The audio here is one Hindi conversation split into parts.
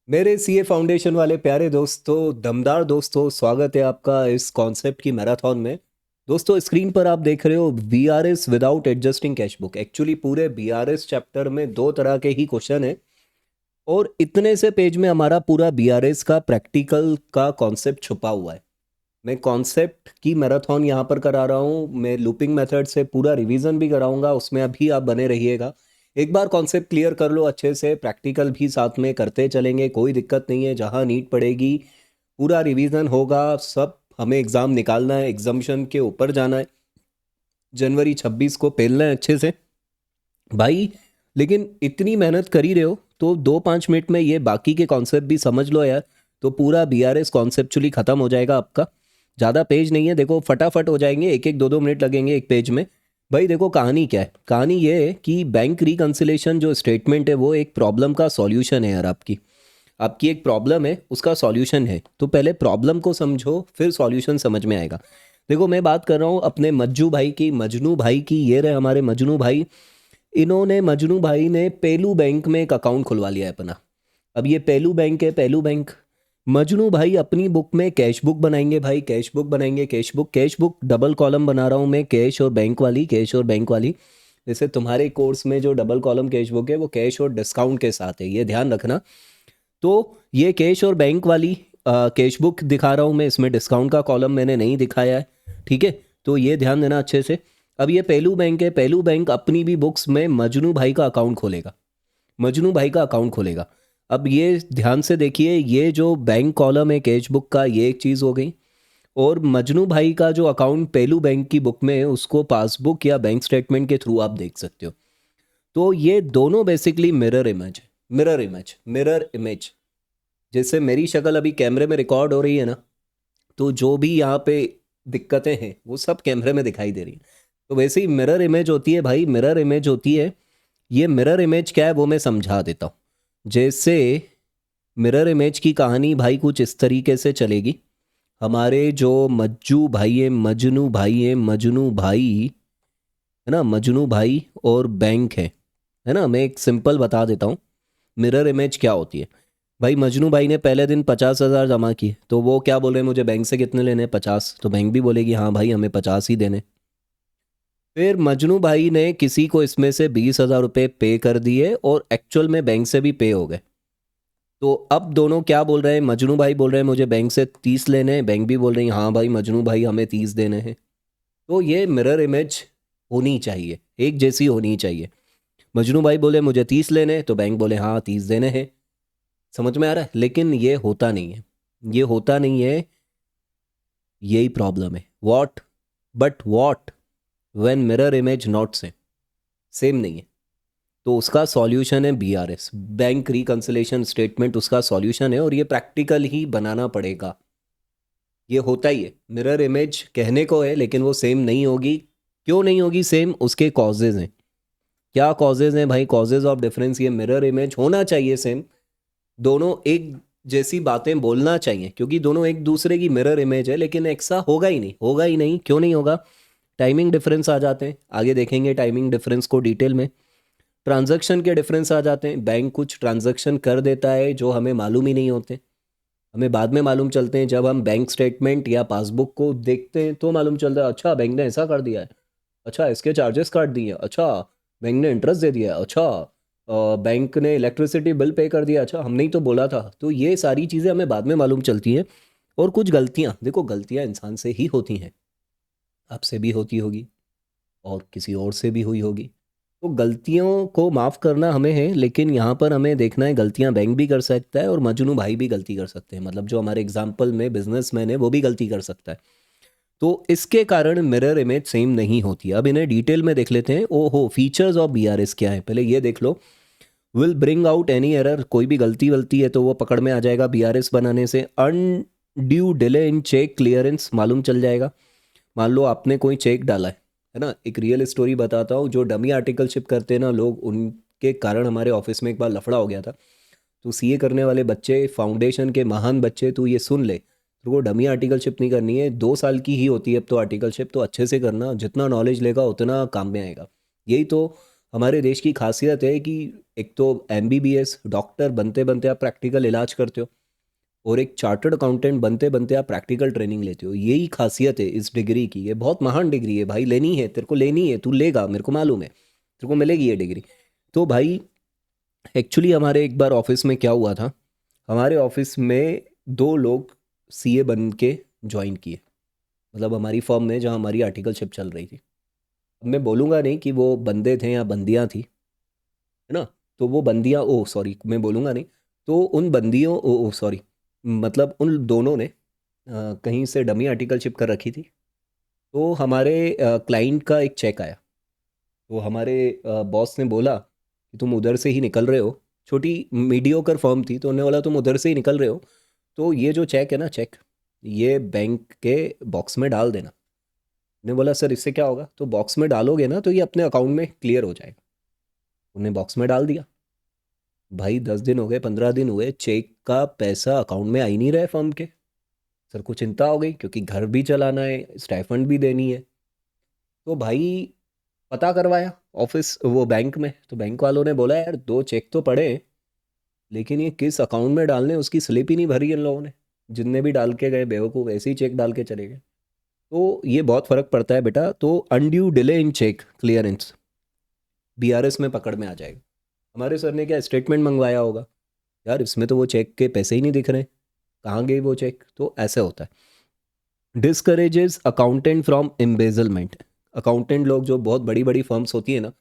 मेरे सीए फाउंडेशन वाले प्यारे दोस्तों, दमदार दोस्तों, स्वागत है आपका इस कॉन्सेप्ट की मैराथन में। दोस्तों, स्क्रीन पर आप देख रहे हो BRS without adjusting cash book. Actually पूरे बीआरएस चैप्टर में दो तरह के ही क्वेश्चन है और इतने से पेज में हमारा पूरा बीआरएस का प्रैक्टिकल का कॉन्सेप्ट छुपा हुआ है। मैं कॉन्सेप्ट की मैराथन यहाँ पर करा रहा हूँ। मैं लूपिंग मेथड से पूरा रिवीजन भी कराऊंगा, उसमें अभी आप बने रहिएगा। एक बार कॉन्सेप्ट क्लियर कर लो अच्छे से, प्रैक्टिकल भी साथ में करते चलेंगे, कोई दिक्कत नहीं है। जहाँ नीड पड़ेगी पूरा रिवीजन होगा। सब हमें एग्ज़ाम निकालना है, एग्जामिशन के ऊपर जाना है, जनवरी 26 को पेलना है अच्छे से भाई। लेकिन इतनी मेहनत कर ही रहे हो तो 2-5 मिनट में ये बाकी के कॉन्सेप्ट भी समझ लो यार। तो पूरा बीआरएस कॉन्सेप्चुअली ख़त्म हो जाएगा आपका। ज़्यादा पेज नहीं है, देखो फटाफट हो जाएंगे, एक एक 2-2 मिनट लगेंगे एक पेज में। भाई देखो, कहानी क्या है? कहानी ये है कि बैंक रिकन्सिलेशन जो स्टेटमेंट है वो एक प्रॉब्लम का सॉल्यूशन है यार। आपकी आपकी एक प्रॉब्लम है, उसका सॉल्यूशन है। तो पहले प्रॉब्लम को समझो, फिर सॉल्यूशन समझ में आएगा। देखो, मैं बात कर रहा हूँ अपने मज्जू भाई की, मजनू भाई की। ये रहे हमारे मजनू भाई। इन्होंने, मजनू भाई ने पेलू बैंक में एक अकाउंट खुलवा लिया है अपना। अब ये पेलू बैंक है, पेलू बैंक। मजनू भाई अपनी बुक में कैश बुक बनाएंगे भाई, कैश बुक बनाएंगे, कैश बुक डबल कॉलम बना रहा हूँ मैं, कैश और बैंक वाली, कैश और बैंक वाली। जैसे तुम्हारे कोर्स में जो डबल कॉलम कैश बुक है वो कैश और डिस्काउंट के साथ है, ये ध्यान रखना। तो ये कैश और बैंक वाली कैश बुक दिखा रहा हूँ मैं, इसमें डिस्काउंट का कॉलम मैंने नहीं दिखाया है। ठीक है, तो ये ध्यान देना अच्छे से। अब ये पेलू बैंक है, पेलू बैंक अपनी भी बुक्स में मजनू भाई का अकाउंट खोलेगा, मजनू भाई का अकाउंट खोलेगा। अब ये ध्यान से देखिए, ये जो बैंक कॉलम है कैश बुक का, ये एक चीज़ हो गई। और मजनू भाई का जो अकाउंट पेलू बैंक की बुक में है उसको पासबुक या बैंक स्टेटमेंट के थ्रू आप देख सकते हो। तो ये दोनों बेसिकली मिरर इमेज है, मिरर इमेज, मिरर इमेज। जैसे मेरी शक्ल अभी कैमरे में रिकॉर्ड हो रही है ना, तो जो भी यहाँ पे दिक्कतें हैं वो सब कैमरे में दिखाई दे रही हैं। तो वैसे ही मिरर इमेज होती है भाई, मिरर इमेज होती है। ये मिरर इमेज क्या है वो मैं समझा देता हूँ। जैसे मिरर इमेज की कहानी भाई कुछ इस तरीके से चलेगी। हमारे जो मज्जू भाई है, मजनू भाई है, मजनू भाई है ना, मजनू भाई और बैंक है ना। मैं एक सिंपल बता देता हूँ मिरर इमेज क्या होती है। भाई मजनू भाई ने पहले दिन 50,000 जमा किए, तो वो क्या बोल रहे हैं, मुझे बैंक से कितने लेने हैं? 50। तो बैंक भी बोलेगी हाँ भाई हमें 50 ही देने। फिर मजनू भाई ने किसी को इसमें से 20,000 रुपये पे कर दिए और एक्चुअल में बैंक से भी पे हो गए। तो अब दोनों क्या बोल रहे हैं, मजनू भाई बोल रहे हैं मुझे बैंक से 30 लेने हैं, बैंक भी बोल रही है हाँ भाई मजनू भाई हमें 30 देने हैं। तो ये मिरर इमेज होनी चाहिए, एक जैसी होनी चाहिए। मजनू भाई बोले मुझे 30 लेने हैं, तो बैंक बोले हाँ 30 देने हैं। समझ में आ रहा है? लेकिन ये होता नहीं है, ये होता नहीं है। यही प्रॉब्लम है। What? But what when mirror image not same नहीं है। तो उसका सॉल्यूशन है बीआरएस, बैंक रिकंसिलेशन स्टेटमेंट उसका सॉल्यूशन है, और ये प्रैक्टिकल ही बनाना पड़ेगा। ये होता ही है, मिरर इमेज कहने को है लेकिन वो सेम नहीं होगी। क्यों नहीं होगी सेम? उसके कॉजेज हैं। क्या कॉजेज हैं भाई? कॉजेज ऑफ डिफरेंस, ये मिरर इमेज होना चाहिए सेम। दोनों एक जैसी बातें बोलना चाहिए क्योंकि दोनों एक दूसरे की मिरर इमेज है, लेकिन ऐसा होगा ही नहीं, होगा ही नहीं। क्यों नहीं होगा? टाइमिंग डिफरेंस आ जाते हैं, आगे देखेंगे टाइमिंग डिफरेंस को डिटेल में। ट्रांजैक्शन के डिफरेंस आ जाते हैं, बैंक कुछ ट्रांजैक्शन कर देता है जो हमें मालूम ही नहीं होते, हमें बाद में मालूम चलते हैं। जब हम बैंक स्टेटमेंट या पासबुक को देखते हैं तो मालूम चलता है अच्छा बैंक ने ऐसा कर दिया है, अच्छा इसके चार्जेस काट दिए, अच्छा बैंक ने इंटरेस्ट दे दिया, अच्छा बैंक ने इलेक्ट्रिसिटी बिल पे कर दिया, अच्छा हमने ही तो बोला था। तो ये सारी चीज़ें हमें बाद में मालूम चलती हैं। और कुछ गलतियाँ, देखो गलतियाँ इंसान से ही होती हैं, आपसे भी होती होगी और किसी और से भी हुई होगी। तो गलतियों को माफ़ करना हमें है, लेकिन यहाँ पर हमें देखना है गलतियाँ बैंक भी कर सकता है और मजनू भाई भी गलती कर सकते हैं। मतलब जो हमारे एग्जाम्पल में बिजनेसमैन है वो भी गलती कर सकता है। तो इसके कारण मिरर इमेज सेम नहीं होती। अब इन्हें डिटेल में देख लेते हैं। ओहो, फीचर्स ऑफ बीआरएस क्या है पहले ये देख लो। Will bring out any error, कोई भी गलती वलती है तो वो पकड़ में आ जाएगा बीआरएस बनाने से। Undue delay in cheque clearance, मालूम चल जाएगा। मान लो आपने कोई चेक डाला है ना। एक रियल स्टोरी बताता हूँ, जो डमी आर्टिकलशिप करते हैं ना लोग, उनके कारण हमारे ऑफिस में एक बार लफड़ा हो गया था। तो सीए करने वाले बच्चे, फाउंडेशन के महान बच्चे, तू ये सुन ले, तो वो डमी आर्टिकलशिप नहीं करनी है, 2 साल की ही होती है अब तो आर्टिकलशिप। तो अच्छे से करना, जितना नॉलेज लेगा उतना काम में आएगा। यही तो हमारे देश की खासियत है कि एक तो एमबीबीएस डॉक्टर बनते बनते आप प्रैक्टिकल इलाज करते हो, और एक चार्टर्ड अकाउंटेंट बनते बनते आप प्रैक्टिकल ट्रेनिंग लेते हो। यही खासियत है इस डिग्री की। ये बहुत महान डिग्री है भाई, लेनी है तेरे को, लेनी है, तू लेगा, मेरे को मालूम है तेरे को मिलेगी ये डिग्री। तो भाई एक्चुअली हमारे एक बार ऑफिस में क्या हुआ था, हमारे ऑफिस में दो लोग सीए बन के ज्वाइन किए, मतलब हमारी फर्म में जहाँ हमारी आर्टिकलशिप चल रही थी। अब मैं बोलूँगा नहीं कि वो बंदे थे या बंदियाँ थी, है ना। तो वो बंदियाँ, ओ सॉरी, मैं बोलूँगा नहीं। तो उन बंदियों, ओ सॉरी, मतलब उन दोनों ने कहीं से डमी आर्टिकलशिप कर रखी थी। तो हमारे क्लाइंट का एक चेक आया। तो हमारे बॉस ने बोला कि तुम उधर से ही निकल रहे हो, छोटी मीडियोकर फर्म थी, तो उन्होंने बोला तुम उधर से ही निकल रहे हो, तो ये जो चेक है ना, चेक, ये बैंक के बॉक्स में डाल देना। ने बोला सर इससे क्या होगा, तो बॉक्स में डालोगे ना तो ये अपने अकाउंट में क्लियर हो जाएगा। उन्हें बॉक्स में डाल दिया। भाई 10 दिन हो गए, 15 दिन हुए, चेक का पैसा अकाउंट में आ ही नहीं रहा है फर्म के। सर को चिंता हो गई, क्योंकि घर भी चलाना है, स्टाइफंड भी देनी है। तो भाई पता करवाया ऑफिस, वो बैंक में, तो बैंक वालों ने बोला यार दो चेक तो पड़े हैं, लेकिन ये किस अकाउंट में डालने उसकी स्लिप ही नहीं भरी इन लोगों ने। जिनने भी डाल के गए बेवकूफ़ ऐसे ही चेक डाल के चले गए। तो ये बहुत फ़र्क पड़ता है बेटा। तो undue delay in cheque clearance BRS में पकड़ में आ जाएगा। हमारे सर ने क्या स्टेटमेंट मंगवाया होगा, यार इसमें तो वो चेक के पैसे ही नहीं दिख रहे, कहाँ गए वो चेक, तो ऐसे होता है। Discourages accountant from embezzlement. Accountant लोग जो बहुत बड़ी बड़ी फर्म्स होती है ना,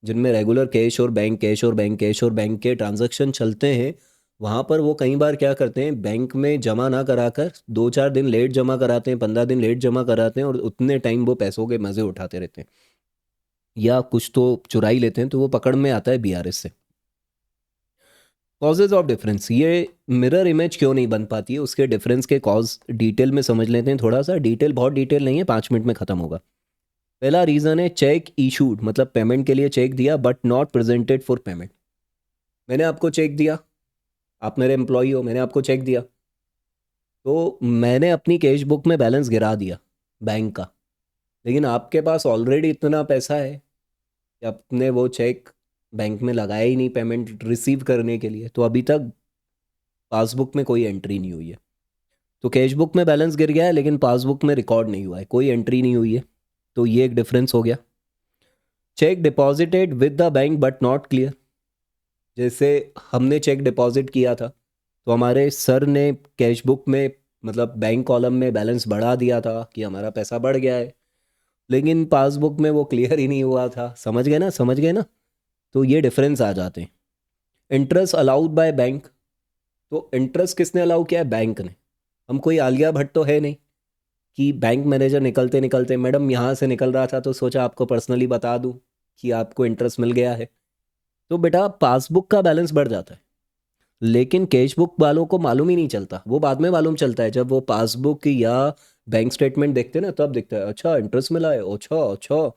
जिनमें रेगुलर कैश और बैंक, कैश और बैंक, कैश और बैंक के ट्रांजैक्शन चलते हैं, वहाँ पर वो कई बार क्या करते हैं, बैंक में जमा ना कराकर 2-4 दिन लेट जमा कराते हैं, 15 दिन लेट जमा कराते हैं, और उतने टाइम वो पैसों के मज़े उठाते रहते हैं, या कुछ तो चुराई लेते हैं, तो वो पकड़ में आता है बीआरएस से। कॉजेज ऑफ डिफरेंस, ये मिरर इमेज क्यों नहीं बन पाती है, उसके डिफरेंस के कॉज डिटेल में समझ लेते हैं। थोड़ा सा डिटेल, बहुत डिटेल नहीं है, 5 मिनट में ख़त्म होगा। पहला रीज़न है चेक इशूड, मतलब पेमेंट के लिए चेक दिया but not presented for payment. मैंने आपको चेक दिया, आप मेरे एम्प्लॉई हो, मैंने आपको चेक दिया, तो मैंने अपनी कैश बुक में बैलेंस गिरा दिया बैंक का, लेकिन आपके पास ऑलरेडी इतना पैसा है कि आपने वो चेक बैंक में लगाया ही नहीं पेमेंट रिसीव करने के लिए, तो अभी तक पासबुक में कोई एंट्री नहीं हुई है। तो कैश बुक में बैलेंस गिर गया है, लेकिन पासबुक में रिकॉर्ड नहीं हुआ है, कोई एंट्री नहीं हुई है। तो ये एक डिफरेंस हो गया। Check deposited with the bank but not clear. जैसे हमने चेक डिपॉजिट किया था, तो हमारे सर ने कैश बुक में, मतलब बैंक कॉलम में बैलेंस बढ़ा दिया था कि हमारा पैसा बढ़ गया है, लेकिन पासबुक में वो क्लियर ही नहीं हुआ था। समझ गए ना, समझ गए ना। तो ये डिफरेंस आ जाते हैं। इंटरेस्ट अलाउड बाय बैंक, तो इंटरेस्ट किसने अलाउ किया है, बैंक ने। हम कोई आलिया भट्ट तो है नहीं कि बैंक मैनेजर निकलते निकलते मैडम यहाँ से निकल रहा था तो सोचा आपको पर्सनली बता दूं कि आपको इंटरेस्ट मिल गया है। तो बेटा पासबुक का बैलेंस बढ़ जाता है, लेकिन कैश बुक वालों को मालूम ही नहीं चलता, वो बाद में मालूम चलता है जब वो पासबुक या बैंक स्टेटमेंट देखते हैं ना, तब दिखता है अच्छा इंटरेस्ट मिला है, अच्छा अच्छा।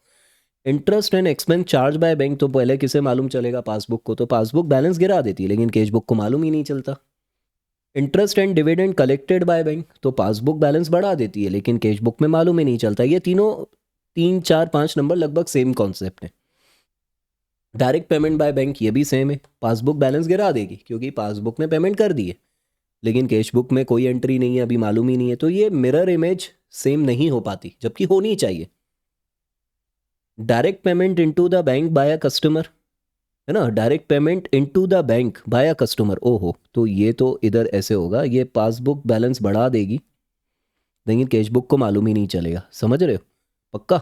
Interest and expense charge by bank, तो पहले किसे मालूम चलेगा, पासबुक को। तो पासबुक बैलेंस गिरा देती है, लेकिन कैश बुक को मालूम ही नहीं चलता। Interest and dividend collected by bank, तो पासबुक बैलेंस बढ़ा देती है, लेकिन कैश बुक में मालूम ही नहीं चलता। ये तीनों 3 4 5 नंबर लगभग सेम कॉन्सेप्ट है। डायरेक्ट पेमेंट बाय बैंक, ये भी सेम है, पासबुक बैलेंस गिरा देगी क्योंकि पासबुक में पेमेंट कर दी है, लेकिन कैश बुक में कोई एंट्री नहीं है, अभी मालूम ही नहीं है। तो ये मिरर इमेज सेम नहीं हो पाती, जबकि होनी चाहिए। Direct payment into the bank by a customer, है ना, direct payment into the bank by a customer, ओहो, तो ये तो इधर ऐसे होगा, ये पासबुक बैलेंस बढ़ा देगी, लेकिन कैश बुक को मालूम ही नहीं चलेगा। समझ रहे हो, पक्का।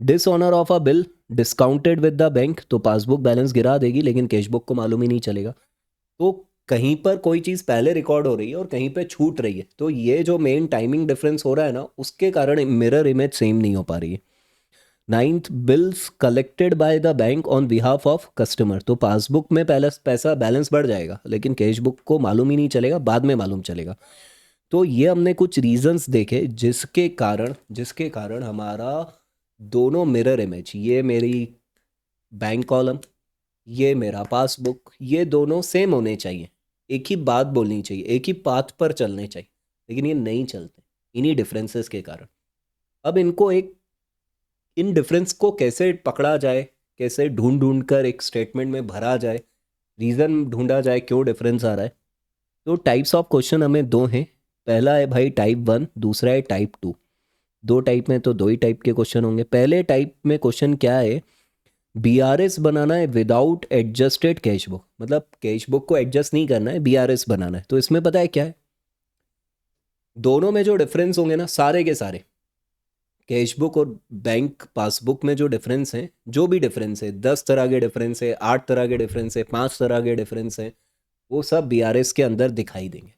Dishonour of a bill discounted with the bank, तो पासबुक बैलेंस गिरा देगी, लेकिन कैश बुक को मालूम ही नहीं चलेगा। तो कहीं पर कोई चीज़ पहले रिकॉर्ड हो रही है और कहीं पे छूट रही है, तो ये जो मेन टाइमिंग डिफरेंस हो रहा है ना, उसके कारण मिरर इमेज सेम नहीं हो पा रही है। Ninth, bills collected by the bank on behalf of customer, तो पासबुक में पहले पैसा बैलेंस बढ़ जाएगा, लेकिन कैश बुक को मालूम ही नहीं चलेगा, बाद में मालूम चलेगा। तो ये हमने कुछ रीजंस देखे जिसके कारण हमारा दोनों मिरर इमेज, ये मेरी बैंक कॉलम, ये मेरा पासबुक, ये दोनों सेम होने चाहिए, एक ही बात बोलनी चाहिए, एक ही पाथ पर चलने चाहिए, लेकिन ये नहीं चलते इन्हीं डिफरेंसेस के कारण। अब इनको एक, इन डिफरेंस को कैसे पकड़ा जाए, कैसे ढूंढ ढूंढ कर एक स्टेटमेंट में भरा जाए, रीज़न ढूंढा जाए क्यों डिफरेंस आ रहा है। तो टाइप्स ऑफ क्वेश्चन हमें दो हैं। पहला है भाई टाइप 1, दूसरा है टाइप 2। दो टाइप में तो दो ही टाइप के क्वेश्चन होंगे। पहले टाइप में क्वेश्चन क्या है, बीआरएस बनाना है विदाउट एडजस्टेड कैश बुक, मतलब कैश बुक को एडजस्ट नहीं करना है, बीआरएस बनाना है। तो इसमें पता है क्या है, दोनों में जो डिफरेंस होंगे ना, सारे के सारे कैश बुक और बैंक पासबुक में जो डिफरेंस है, जो भी डिफरेंस है, 10 तरह के डिफरेंस है, 8 तरह के डिफरेंस है, 5 तरह के डिफरेंस है, वो सब बीआरएस के अंदर दिखाई देंगे।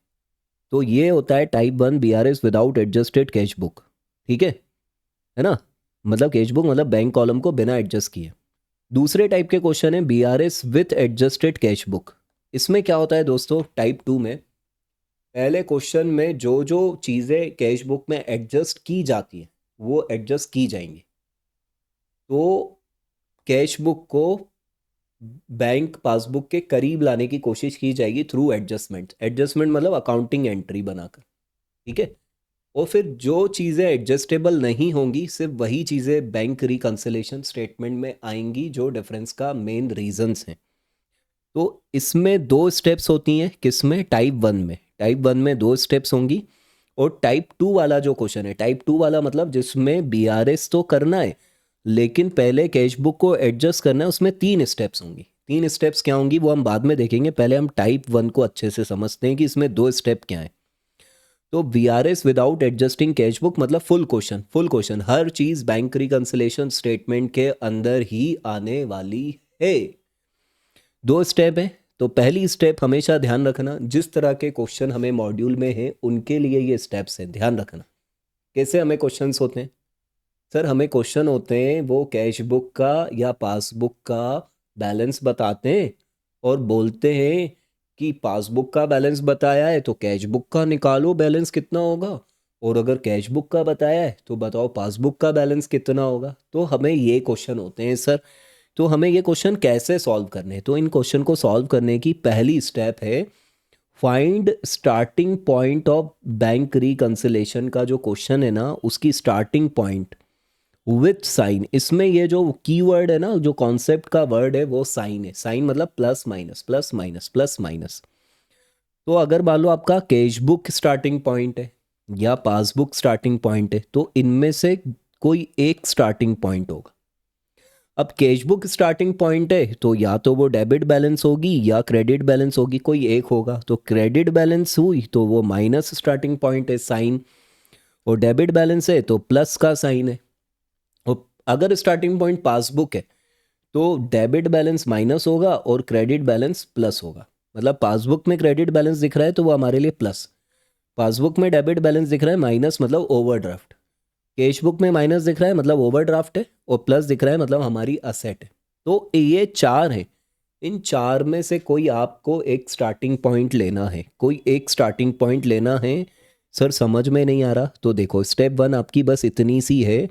तो ये होता है type 1 BRS without adjusted cash book. ठीक है ना, मतलब कैश बुक मतलब बैंक कॉलम को बिना एडजस्ट किए। दूसरे टाइप के क्वेश्चन है BRS with adjusted cash book. इसमें क्या होता है दोस्तों, टाइप 2 में पहले क्वेश्चन में जो जो चीज़ें कैश बुक में एडजस्ट की जाती हैं वो एडजस्ट की जाएंगी। तो कैश बुक को बैंक पासबुक के करीब लाने की कोशिश की जाएगी थ्रू एडजस्टमेंट। एडजस्टमेंट मतलब अकाउंटिंग एंट्री बनाकर। ठीक है। और फिर जो चीज़ें एडजस्टेबल नहीं होंगी, सिर्फ वही चीज़ें बैंक रिकंसिलेशन स्टेटमेंट में आएंगी जो डिफरेंस का मेन रीजंस हैं। तो इसमें दो स्टेप्स होती हैं, किसमें, टाइप 1 में। टाइप 1 में दो स्टेप्स होंगी। और टाइप 2 वाला जो क्वेश्चन है, टाइप 2 वाला मतलब जिसमें बीआरएस तो करना है लेकिन पहले कैश बुक को एडजस्ट करना है, उसमें 3 स्टेप्स होंगी। 3 स्टेप्स क्या होंगी वो हम बाद में देखेंगे, पहले हम टाइप 1 को अच्छे से समझते हैं कि इसमें दो स्टेप क्या है। तो VRS without adjusting cash book मतलब फुल क्वेश्चन, फुल क्वेश्चन, हर चीज बैंक रिकंसिलेशन स्टेटमेंट के अंदर ही आने वाली है। दो स्टेप है। तो पहली स्टेप हमेशा ध्यान रखना, जिस तरह के क्वेश्चन हमें मॉड्यूल में है उनके लिए ये स्टेप्स हैं, ध्यान रखना। कैसे हमें क्वेश्चंस होते हैं, सर हमें क्वेश्चन होते हैं वो कैश बुक का या पासबुक का बैलेंस बताते हैं और बोलते हैं कि पासबुक का बैलेंस बताया है तो कैश बुक का निकालो बैलेंस कितना होगा, और अगर कैश बुक का बताया है तो बताओ पासबुक का बैलेंस कितना होगा। तो हमें ये क्वेश्चन होते हैं सर। तो हमें ये क्वेश्चन कैसे सॉल्व करने हैं, तो इन क्वेश्चन को सॉल्व करने की पहली स्टेप है find starting point of bank reconciliation का जो क्वेश्चन है ना, उसकी स्टार्टिंग पॉइंट विथ साइन। इसमें ये जो कीवर्ड है ना, जो कॉन्सेप्ट का वर्ड है वो साइन है। साइन मतलब plus minus plus minus plus minus. तो अगर मान लो आपका कैश बुक स्टार्टिंग पॉइंट है या पासबुक स्टार्टिंग पॉइंट है, तो इनमें से कोई एक स्टार्टिंग पॉइंट होगा। अब कैश बुक स्टार्टिंग पॉइंट है तो या तो वो डेबिट बैलेंस होगी या क्रेडिट बैलेंस होगी, कोई एक होगा। तो क्रेडिट बैलेंस हुई तो वो माइनस स्टार्टिंग पॉइंट है, साइन। और डेबिट बैलेंस है तो प्लस का साइन है। और अगर स्टार्टिंग पॉइंट पासबुक है तो डेबिट बैलेंस माइनस होगा और क्रेडिट बैलेंस प्लस होगा। मतलब पासबुक में क्रेडिट बैलेंस दिख रहा है तो वो हमारे लिए प्लस, पासबुक में डेबिट बैलेंस दिख रहा है माइनस मतलब ओवरड्राफ्ट, कैश बुक में माइनस दिख रहा है मतलब ओवरड्राफ्ट है, और प्लस दिख रहा है मतलब हमारी असेट है। तो ये चार है। इन चार में से कोई आपको एक स्टार्टिंग पॉइंट लेना है, कोई एक स्टार्टिंग पॉइंट लेना है। सर समझ में नहीं आ रहा, तो देखो स्टेप 1 आपकी बस इतनी सी है।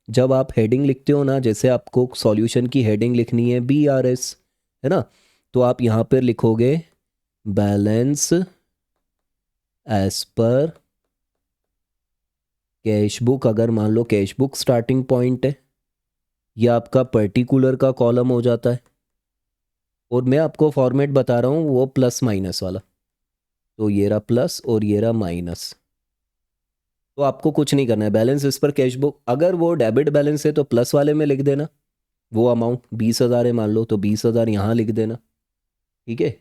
जब आप हेडिंग लिखते हो ना, जैसे आपको सॉल्यूशन की हेडिंग लिखनी है बीआरएस, है ना, तो आप यहाँ पर लिखोगे balance as per cash book. अगर मान लो कैश बुक स्टार्टिंग पॉइंट है, यह आपका पर्टिकुलर का कॉलम हो जाता है। और मैं आपको फॉर्मेट बता रहा हूँ वो प्लस माइनस वाला। तो ये रहा प्लस और ये रहा माइनस। तो आपको कुछ नहीं करना है, बैलेंस इस पर कैश बुक। अगर वो डेबिट बैलेंस है तो प्लस वाले में लिख देना, वो अमाउंट 20,000 है मान लो तो 20,000 यहाँ लिख देना। ठीक है,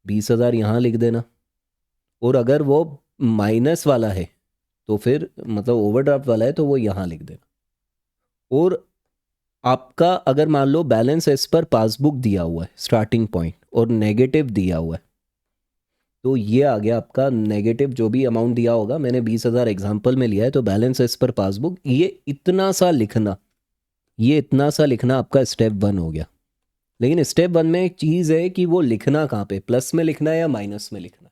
20,000 यहाँ लिख देना। और अगर वो माइनस वाला है तो फिर मतलब ओवरड्राफ्ट वाला है तो वो यहाँ लिख देना। और आपका अगर मान लो बैलेंस एज पर पासबुक दिया हुआ है स्टार्टिंग पॉइंट और नेगेटिव दिया हुआ है, तो ये आ गया आपका नेगेटिव। जो भी अमाउंट दिया होगा, मैंने 20,000 एग्जाम्पल में लिया है, तो बैलेंस एज पर पासबुक ये इतना सा लिखना, ये इतना सा लिखना आपका स्टेप 1 हो गया। लेकिन स्टेप 1 में एक चीज़ है कि वो लिखना कहाँ पे, प्लस में लिखना है या माइनस में लिखना है।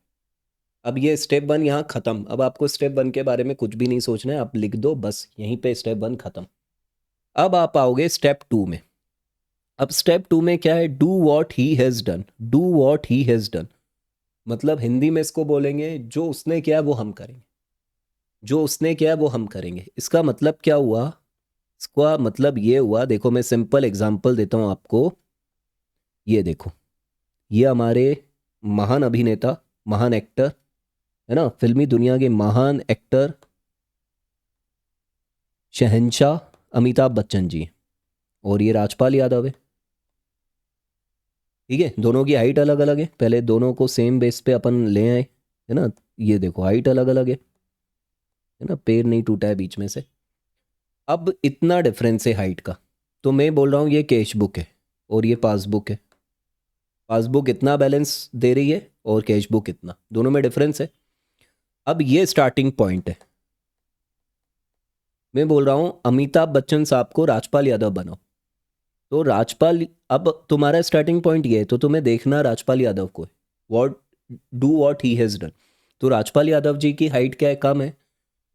अब ये स्टेप 1 यहाँ ख़त्म। अब आपको स्टेप 1 के बारे में कुछ भी नहीं सोचना है, आप लिख दो बस, यहीं पे स्टेप 1 ख़त्म। अब आप आओगे स्टेप 2 में। अब स्टेप 2 में क्या है, do what he has done. Do what he has done मतलब हिंदी में इसको बोलेंगे जो उसने किया वो हम करेंगे, जो उसने किया वो हम करेंगे। इसका मतलब क्या हुआ, इसका मतलब ये हुआ, देखो मैं सिंपल एग्जांपल देता हूँ आपको। ये देखो, ये हमारे महान अभिनेता, महान एक्टर, है ना, फिल्मी दुनिया के महान एक्टर शहंशाह अमिताभ बच्चन जी, और ये राजपाल यादव है। ठीक है, दोनों की हाइट अलग अलग है, पहले दोनों को सेम बेस पे अपन ले आए, है ना। ये देखो हाइट अलग अलग है ना, पैर नहीं टूटा है बीच में से। अब इतना डिफरेंस है हाइट का, तो मैं बोल रहा हूँ ये कैश बुक है और ये पासबुक है। पासबुक इतना बैलेंस दे रही है और कैश बुक इतना, दोनों में डिफरेंस है। अब ये स्टार्टिंग पॉइंट है, मैं बोल रहा हूँ अमिताभ बच्चन साहब को राजपाल यादव बनाओ, तो राजपाल, अब तुम्हारा स्टार्टिंग पॉइंट ये है तो तुम्हें देखना राजपाल यादव को है, what do what he has done. तो राजपाल यादव जी की हाइट क्या है, कम है,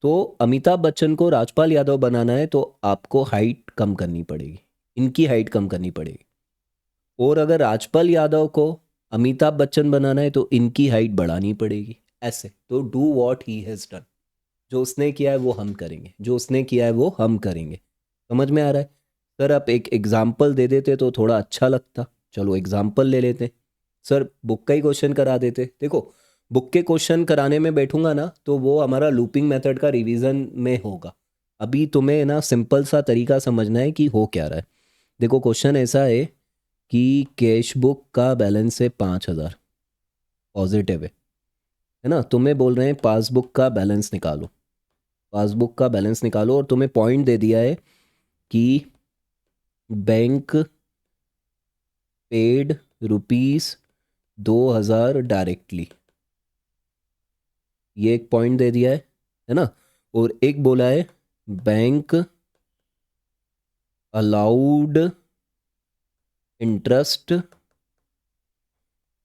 तो अमिताभ बच्चन को राजपाल यादव बनाना है तो आपको हाइट कम करनी पड़ेगी, इनकी हाइट कम करनी पड़ेगी। और अगर राजपाल यादव को अमिताभ बच्चन बनाना है तो इनकी हाइट बढ़ानी पड़ेगी, ऐसे। तो do what he has done, जो उसने किया है वो हम करेंगे, जो उसने किया है वो हम करेंगे। समझ में आ रहा है? सर आप एक एग्जाम्पल दे देते तो थोड़ा अच्छा लगता। चलो एग्जाम्पल ले लेते। सर बुक का ही क्वेश्चन करा देते। देखो, बुक के क्वेश्चन कराने में बैठूंगा ना तो वो हमारा लूपिंग मेथड का रिवीजन में होगा। अभी तुम्हें ना सिंपल सा तरीका समझना है कि हो क्या रहा है। देखो क्वेश्चन ऐसा है कि कैश बुक का बैलेंस है 5,000, पॉजिटिव है ना। तुम्हें बोल रहे हैं पासबुक का बैलेंस निकालो, पासबुक का बैलेंस निकालो, और तुम्हें पॉइंट दे दिया है कि बैंक पेड ₹2,000 डायरेक्टली, ये एक पॉइंट दे दिया है ना। और एक बोला है बैंक अलाउड इंटरेस्ट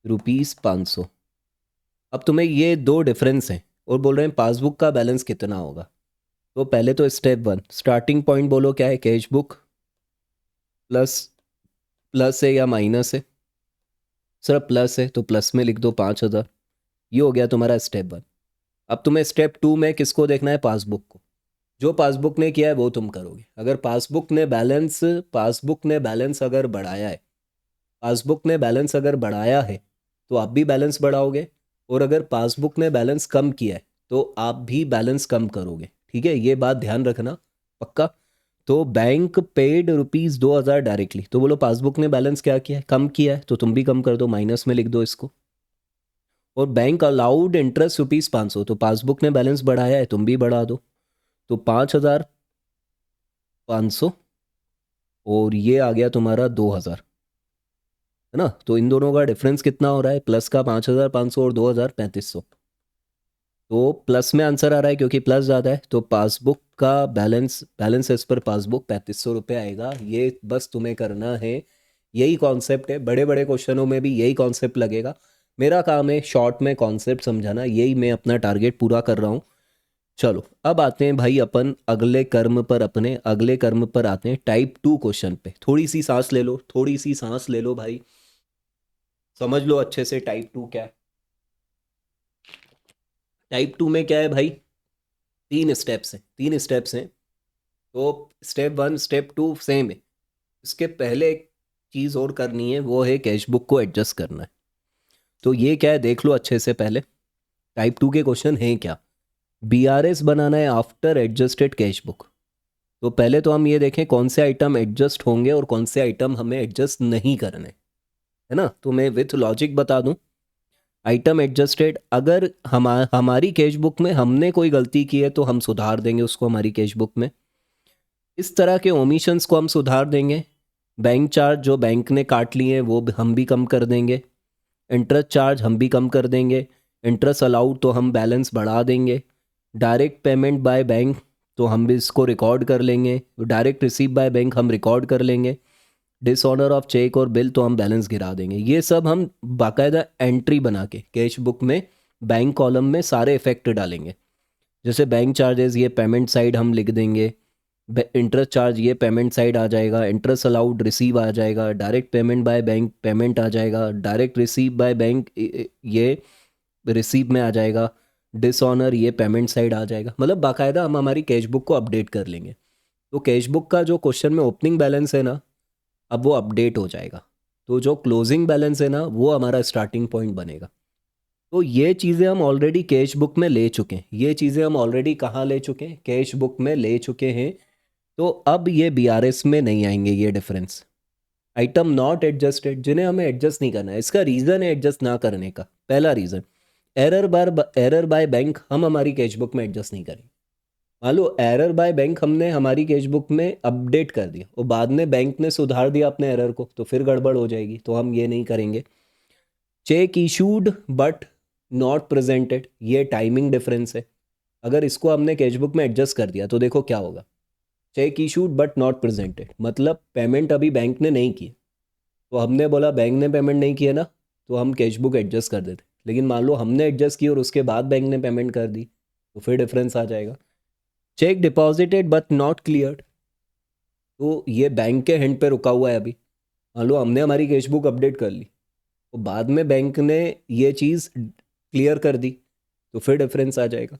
₹500। अब तुम्हें ये दो डिफरेंस हैं और बोल रहे हैं पासबुक का बैलेंस कितना होगा। तो पहले तो स्टेप वन, स्टार्टिंग पॉइंट बोलो क्या है, कैश बुक प्लस, प्लस है या माइनस है। सर प्लस है तो प्लस में लिख दो 5,000। ये हो गया तुम्हारा स्टेप वन। अब तुम्हें स्टेप टू में किसको देखना है, पासबुक को। जो पासबुक ने किया है वो तुम करोगे। अगर पासबुक ने बैलेंस अगर बढ़ाया है, पासबुक ने बैलेंस अगर बढ़ाया है तो आप भी बैलेंस बढ़ाओगे, और अगर पासबुक ने बैलेंस कम किया है तो आप भी बैलेंस कम करोगे। ठीक है, ये बात ध्यान रखना पक्का। तो बैंक पेड ₹2,000 डायरेक्टली, तो बोलो पासबुक ने बैलेंस क्या किया है, कम किया है, तो तुम भी कम कर दो, माइनस में लिख दो इसको। और बैंक अलाउड इंटरेस्ट ₹500, तो पासबुक ने बैलेंस बढ़ाया है, तुम भी बढ़ा दो, तो 5,500, और ये आ गया तुम्हारा 2,000, है ना। तो इन दोनों का डिफरेंस कितना हो रहा है, प्लस का 5,500 और 2,000 3,500। तो प्लस में आंसर आ रहा है क्योंकि प्लस ज़्यादा है, तो पासबुक का बैलेंस एज पर पासबुक ₹3,500 आएगा। ये बस तुम्हें करना है, यही कॉन्सेप्ट है, बड़े बड़े क्वेश्चनों में भी यही कॉन्सेप्ट लगेगा। मेरा काम है शॉर्ट में कॉन्सेप्ट समझाना, यही मैं अपना टारगेट पूरा कर रहा हूँ। चलो अब आते हैं भाई अपन अगले कर्म पर, अपने अगले कर्म पर आते हैं, टाइप 2 क्वेश्चन पे। थोड़ी सी सांस ले लो, थोड़ी सी सांस ले लो भाई, समझ लो अच्छे से टाइप 2 क्या है। टाइप 2 में क्या है भाई, तीन स्टेप्स हैं। तो step one step two same है। इसके पहले एक चीज़ और करनी है, वो है कैश बुक को एडजस्ट करना है। तो ये क्या है देख लो अच्छे से पहले, टाइप 2 के क्वेश्चन हैं क्या। बीआरएस बनाना है आफ्टर एडजस्टेड कैश बुक। तो पहले तो हम ये देखें कौन से आइटम एडजस्ट होंगे और कौन से आइटम हमें एडजस्ट नहीं करने, है ना। तो मैं विथ लॉजिक बता दूं, आइटम एडजस्टेड, अगर हमारी कैश बुक में हमने कोई गलती की है तो हम सुधार देंगे उसको हमारी कैश बुक में। इस तरह के ओमिशंस को हम सुधार देंगे। बैंक चार्ज जो बैंक ने काट लिए हैं वो हम भी कम कर देंगे। इंटरेस्ट चार्ज हम भी कम कर देंगे। इंटरेस्ट अलाउड तो हम बैलेंस बढ़ा देंगे। डायरेक्ट पेमेंट बाय बैंक तो हम भी इसको रिकॉर्ड कर लेंगे। डायरेक्ट रिसीव बाय बैंक हम रिकॉर्ड कर लेंगे। डिसऑनर ऑफ चेक और बिल तो हम बैलेंस गिरा देंगे। ये सब हम बाकायदा एंट्री बना के कैश बुक में बैंक कॉलम में सारे इफेक्ट डालेंगे। जैसे बैंक चार्जेस ये पेमेंट साइड हम लिख देंगे, इंटरेस्ट चार्ज ये पेमेंट साइड आ जाएगा, इंटरेस्ट अलाउड रिसीव आ जाएगा, direct payment by bank payment आ जाएगा, डायरेक्ट रिसीव बाय बैंक ये रिसीव में आ जाएगा, डिसऑनर ये पेमेंट साइड आ जाएगा। मतलब बाकायदा हम हमारी कैश बुक को अपडेट कर लेंगे। तो कैश बुक का जो क्वेश्चन में ओपनिंग बैलेंस है ना, अब वो अपडेट हो जाएगा। तो जो क्लोजिंग बैलेंस है ना, वो हमारा स्टार्टिंग पॉइंट बनेगा। तो ये चीज़ें हम ऑलरेडी कैश बुक में ले चुके हैं, ये चीज़ें हम ऑलरेडी कहाँ ले चुके हैं, कैश बुक में ले चुके हैं। तो अब ये बीआरएस में नहीं आएंगे ये डिफरेंस। आइटम नॉट एडजस्टेड, जिन्हें हमें एडजस्ट नहीं करना है, इसका रीज़न है एडजस्ट ना करने का। पहला रीज़न, एरर बाय बैंक हम हमारी कैश बुक में एडजस्ट नहीं करेंगे। मान लो एरर बाय बैंक हमने हमारी कैश बुक में अपडेट कर दिया और बाद में बैंक ने सुधार दिया अपने एरर को, तो फिर गड़बड़ हो जाएगी, तो हम ये नहीं करेंगे। Check issued but not presented, ये टाइमिंग डिफरेंस है। अगर इसको हमने कैश बुक में एडजस्ट कर दिया तो देखो क्या होगा। Check issued but not presented मतलब पेमेंट अभी बैंक ने नहीं की, तो हमने बोला बैंक ने पेमेंट नहीं किया ना, तो हम कैश बुक एडजस्ट कर देते। लेकिन मान लो हमने एडजस्ट की और उसके बाद बैंक ने पेमेंट कर दी, तो फिर डिफरेंस आ जाएगा। Check deposited but not cleared, तो ये बैंक के हैंड पे रुका हुआ है अभी। मान लो हमने हमारी कैश बुक अपडेट कर ली, तो बाद में बैंक ने ये चीज़ क्लियर कर दी, तो फिर डिफरेंस आ जाएगा।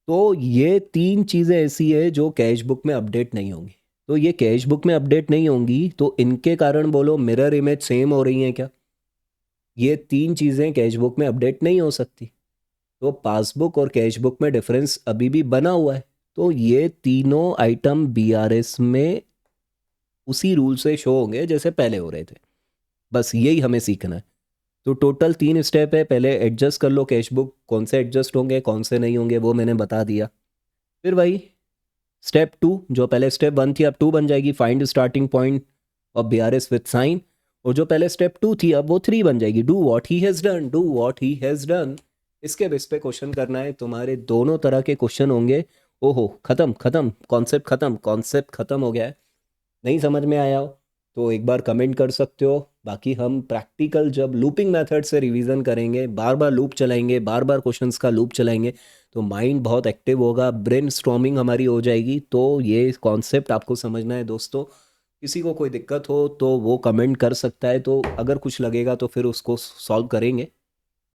तो ये तीन चीज़ें ऐसी है जो कैश बुक में अपडेट नहीं होंगी। तो ये कैश बुक में अपडेट नहीं होंगी, तो इनके कारण बोलो मिरर इमेज सेम हो रही हैं क्या? ये तीन चीज़ें कैश बुक में अपडेट नहीं हो सकती। तो पासबुक और कैश बुक में डिफरेंस अभी भी बना हुआ है। तो ये तीनों आइटम बीआरएस में उसी रूल से शो होंगे जैसे पहले हो रहे थे। बस यही हमें सीखना है। तो टोटल 3 स्टेप है। पहले एडजस्ट कर लो कैश बुक, कौन से एडजस्ट होंगे कौन से नहीं होंगे वो मैंने बता दिया। फिर वही स्टेप 2, जो पहले स्टेप 1 थी अब 2 बन जाएगी, find starting point of BRS with sign. और जो पहले स्टेप 2 थी अब वो 3 बन जाएगी, do what he has done, do what he has done. इसके बेस पे क्वेश्चन करना है। तुम्हारे दोनों तरह के क्वेश्चन होंगे। ओहो, खत्म खत्म कॉन्सेप्ट, खत्म कॉन्सेप्ट, खत्म हो गया है। नहीं समझ में आया हो तो एक बार कमेंट कर सकते हो। बाकी हम प्रैक्टिकल जब लूपिंग मेथड से रिवीजन करेंगे, बार बार लूप चलाएंगे, बार बार क्वेश्चंस का लूप चलाएंगे, तो माइंड बहुत एक्टिव होगा, ब्रेन स्टॉर्मिंग हमारी हो जाएगी। तो ये कॉन्सेप्ट आपको समझना है दोस्तों। किसी को कोई दिक्कत हो तो वो कमेंट कर सकता है, तो अगर कुछ लगेगा तो फिर उसको सॉल्व करेंगे।